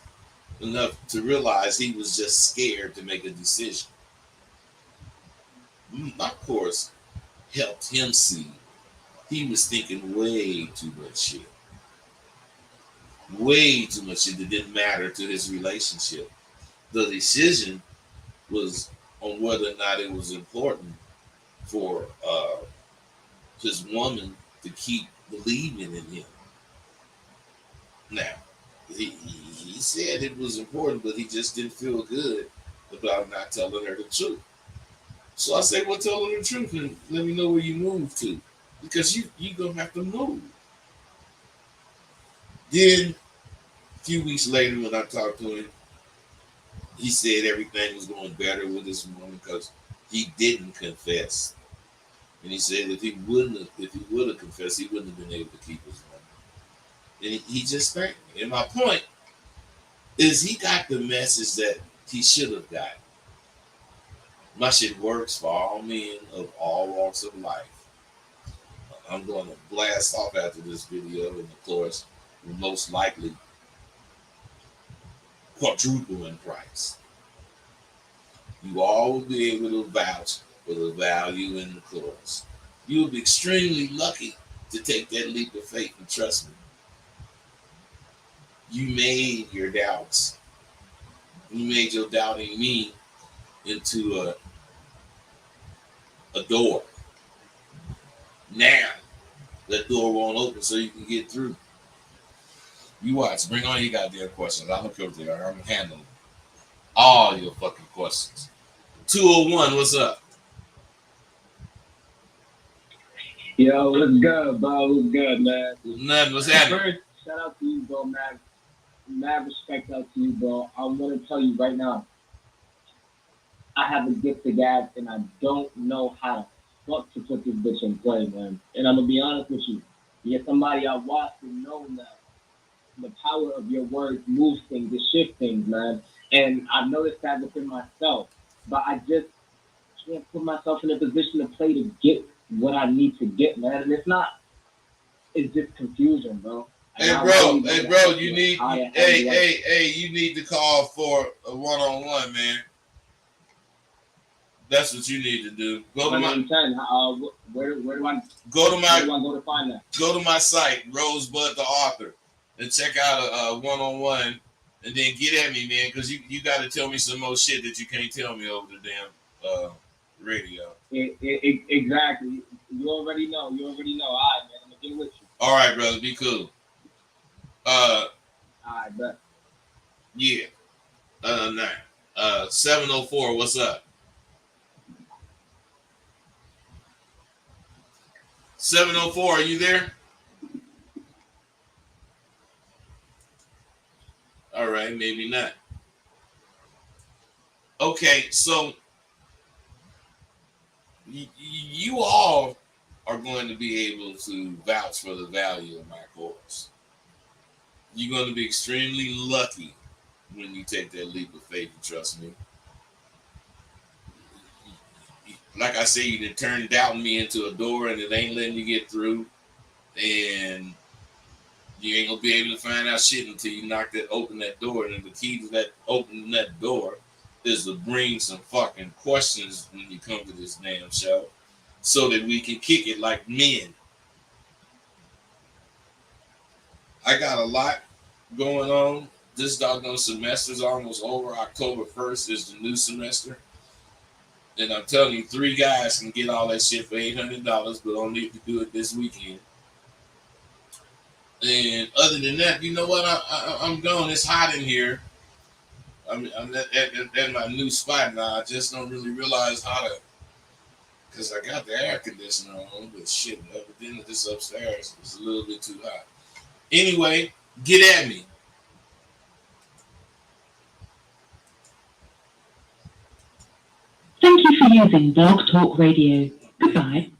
enough to realize he was just scared to make a decision. My course helped him see he was thinking way too much shit. Way too much shit that didn't matter to his relationship. The decision was on whether or not it was important for his woman to keep believing in him. Now, he said it was important, but he just didn't feel good about not telling her the truth. So I said, well, tell her the truth and let me know where you move to. Because you're going to have to move. Then, a few weeks later, when I talked to him, he said everything was going better with his woman because he didn't confess. And he said if he would have confessed, he wouldn't have been able to keep his woman. And he just thanked me. And my point is he got the message that he should have gotten. My shit works for all men of all walks of life. I'm going to blast off after this video, and of course, will most likely quadruple in price. you all will be able to vouch for the value in the course. You will be extremely lucky to take that leap of faith and trust me. You made your doubts. You made your doubting me into a door. Now, that door won't open so you can get through. You watch. Bring on your goddamn questions. I'm going to cover there. I'm handling all your fucking questions. 201, what's up? Yo, what's good, bro? What's good, man? Nothing. What's happening? First, shout out to you, bro, man. Mad respect out to you, bro. I want to tell you right now, I have a gift to gab, and I don't know how the fuck to put this bitch in play, man. And I'm going to be honest with you. You're somebody I watched and know now. The power of your words moves things, it shifts things, man. And I've noticed that within myself. But I just can't put myself in a position to play to get what I need to get, man. And it's just confusion, bro. Hey, bro, you need, you need to call for a one-on-one, man. That's what you need to do. Go to my. Where do I go to my? Where do I go to find that? Go to my site, Rosebud the author, and check out a one-on-one, and then get at me, man, because you got to tell me some more shit that you can't tell me over the damn radio. Exactly. You already know. All right, man. I'm gonna get with you. All right, brother. Be cool. All right, bet. Yeah. 704. What's up? 704. Are you there? All right, maybe not. Okay, so you all are going to be able to vouch for the value of my course. You're going to be extremely lucky when you take that leap of faith and trust me. Like I say, you done turned doubting me into a door and it ain't letting you get through. And you ain't gonna be able to find out shit until you open that door. And the key to that opening that door is to bring some fucking questions when you come to this damn show so that we can kick it like men. I got a lot going on. This doggone semester's almost over. October 1st is the new semester. And I'm telling you, 3 guys can get all that shit for $800, but don't need to do it this weekend. And other than that, you know what? I'm gone. It's hot in here. I'm at my new spot now. I just don't really realize how to, because I got the air conditioner on, but shit, evidently this upstairs is a little bit too hot. Anyway, get at me. Thank you for using Blog Talk Radio. Goodbye.